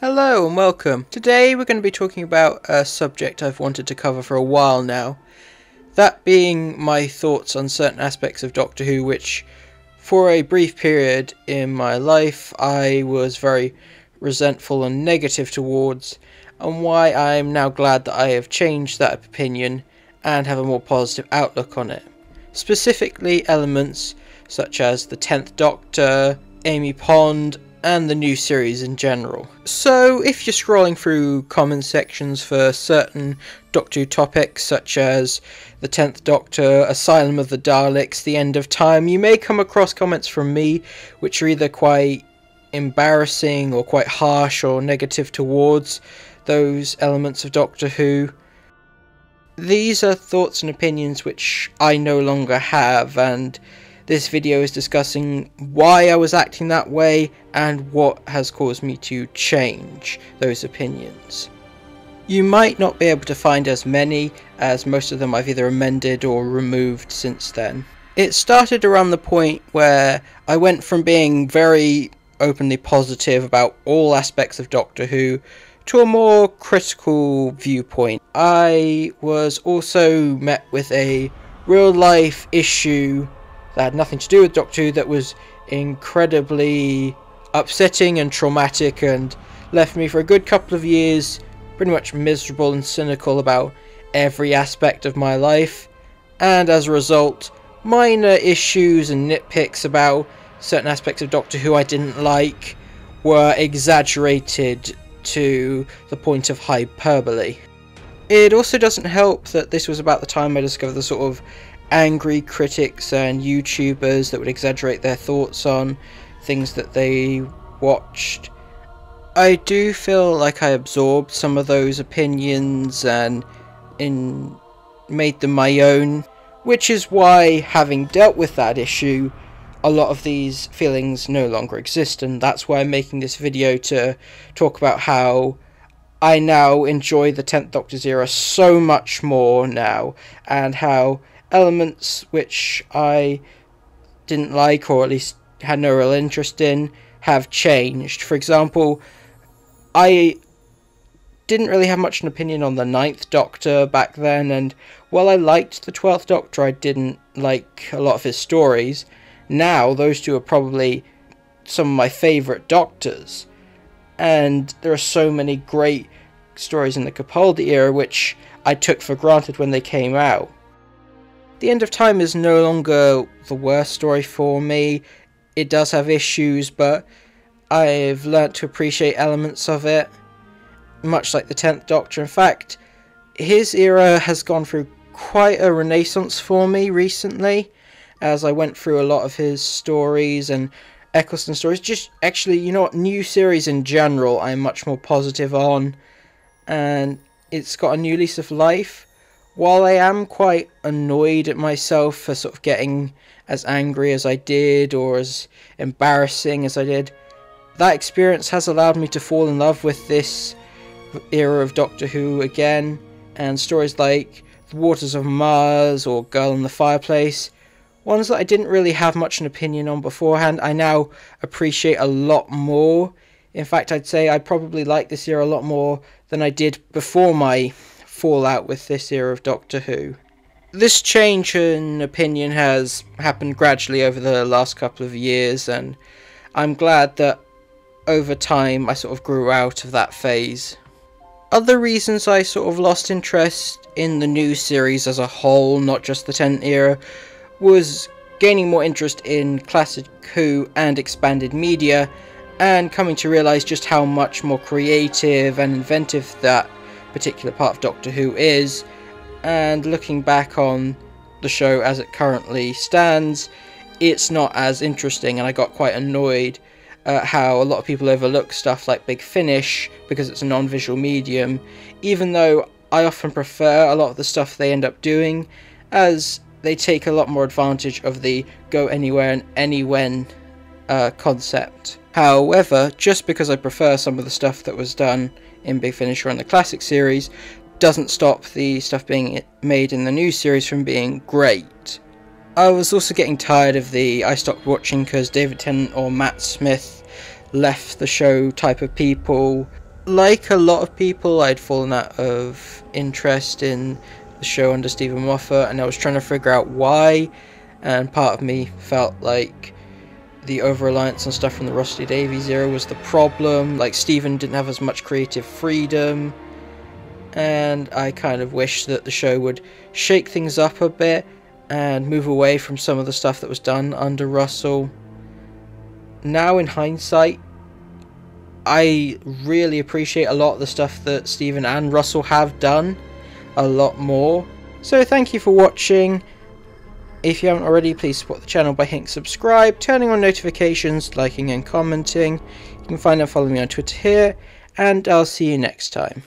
Hello and welcome. Today we're going to be talking about a subject I've wanted to cover for a while now. That being my thoughts on certain aspects of Doctor Who which, for a brief period in my life, I was very resentful and negative towards, and why I'm now glad that I have changed that opinion and have a more positive outlook on it. Specifically elements such as the 10th Doctor, Amy Pond, and the new series in general. So if you're scrolling through comment sections for certain Doctor Who topics such as the 10th Doctor, Asylum of the Daleks, The End of Time, you may come across comments from me which are either quite embarrassing or quite harsh or negative towards those elements of Doctor Who. These are thoughts and opinions which I no longer have, and this video is discussing why I was acting that way and what has caused me to change those opinions. You might not be able to find as many, as most of them I've either amended or removed since then. It started around the point where I went from being very openly positive about all aspects of Doctor Who to a more critical viewpoint. I was also met with a real life issue that had nothing to do with Doctor Who that was incredibly upsetting and traumatic and left me for a good couple of years pretty much miserable and cynical about every aspect of my life, and as a result minor issues and nitpicks about certain aspects of Doctor Who I didn't like were exaggerated to the point of hyperbole. It also doesn't help that this was about the time I discovered the sort of angry critics and YouTubers that would exaggerate their thoughts on things that they watched. I do feel like I absorbed some of those opinions and made them my own, which is why, having dealt with that issue, a lot of these feelings no longer exist, and that's why I'm making this video to talk about how I now enjoy the 10th Doctor's era so much more now, and how elements which I didn't like, or at least had no real interest in, have changed. For example, I didn't really have much an opinion on the 9th Doctor back then, and while I liked the 12th Doctor, I didn't like a lot of his stories. Now, those two are probably some of my favourite Doctors, and there are so many great stories in the Capaldi era which I took for granted when they came out. The End of Time is no longer the worst story for me. It does have issues, but I've learnt to appreciate elements of it, much like the 10th Doctor. In fact, his era has gone through quite a renaissance for me recently, as I went through a lot of his stories and Eccleston stories. Just actually, you know what, new series in general I'm much more positive on, and it's got a new lease of life. While I am quite annoyed at myself for sort of getting as angry as I did or as embarrassing as I did, that experience has allowed me to fall in love with this era of Doctor Who again, and stories like The Waters of Mars or Girl in the Fireplace, ones that I didn't really have much an opinion on beforehand, I now appreciate a lot more. In fact, I'd say I probably like this era a lot more than I did before my fallout with this era of Doctor Who. This change in opinion has happened gradually over the last couple of years, and I'm glad that over time I sort of grew out of that phase. Other reasons I sort of lost interest in the new series as a whole, not just the 10th era, was gaining more interest in classic Who and expanded media, and coming to realise just how much more creative and inventive that particular part of Doctor Who is, and looking back on the show as it currently stands, it's not as interesting, and I got quite annoyed at how a lot of people overlook stuff like Big Finish because it's a non-visual medium, even though I often prefer a lot of the stuff they end up doing, as they take a lot more advantage of the go anywhere and anywhen concept. However, just because I prefer some of the stuff that was done in Big Finish or in the classic series doesn't stop the stuff being made in the new series from being great. I was also getting tired of the I stopped watching because David Tennant or Matt Smith left the show type of people. like a lot of people, I'd fallen out of interest in the show under Stephen Moffat, and I was trying to figure out why, and part of me felt like the over-reliance on stuff from the Russell T Davies era was the problem. Like, Stephen didn't have as much creative freedom, and I kind of wish that the show would shake things up a bit and move away from some of the stuff that was done under Russell. Now, in hindsight, I really appreciate a lot of the stuff that Stephen and Russell have done, a lot more. So thank you for watching. If you haven't already, please support the channel by hitting subscribe, turning on notifications, liking and commenting. You can find and follow me on Twitter here, and I'll see you next time.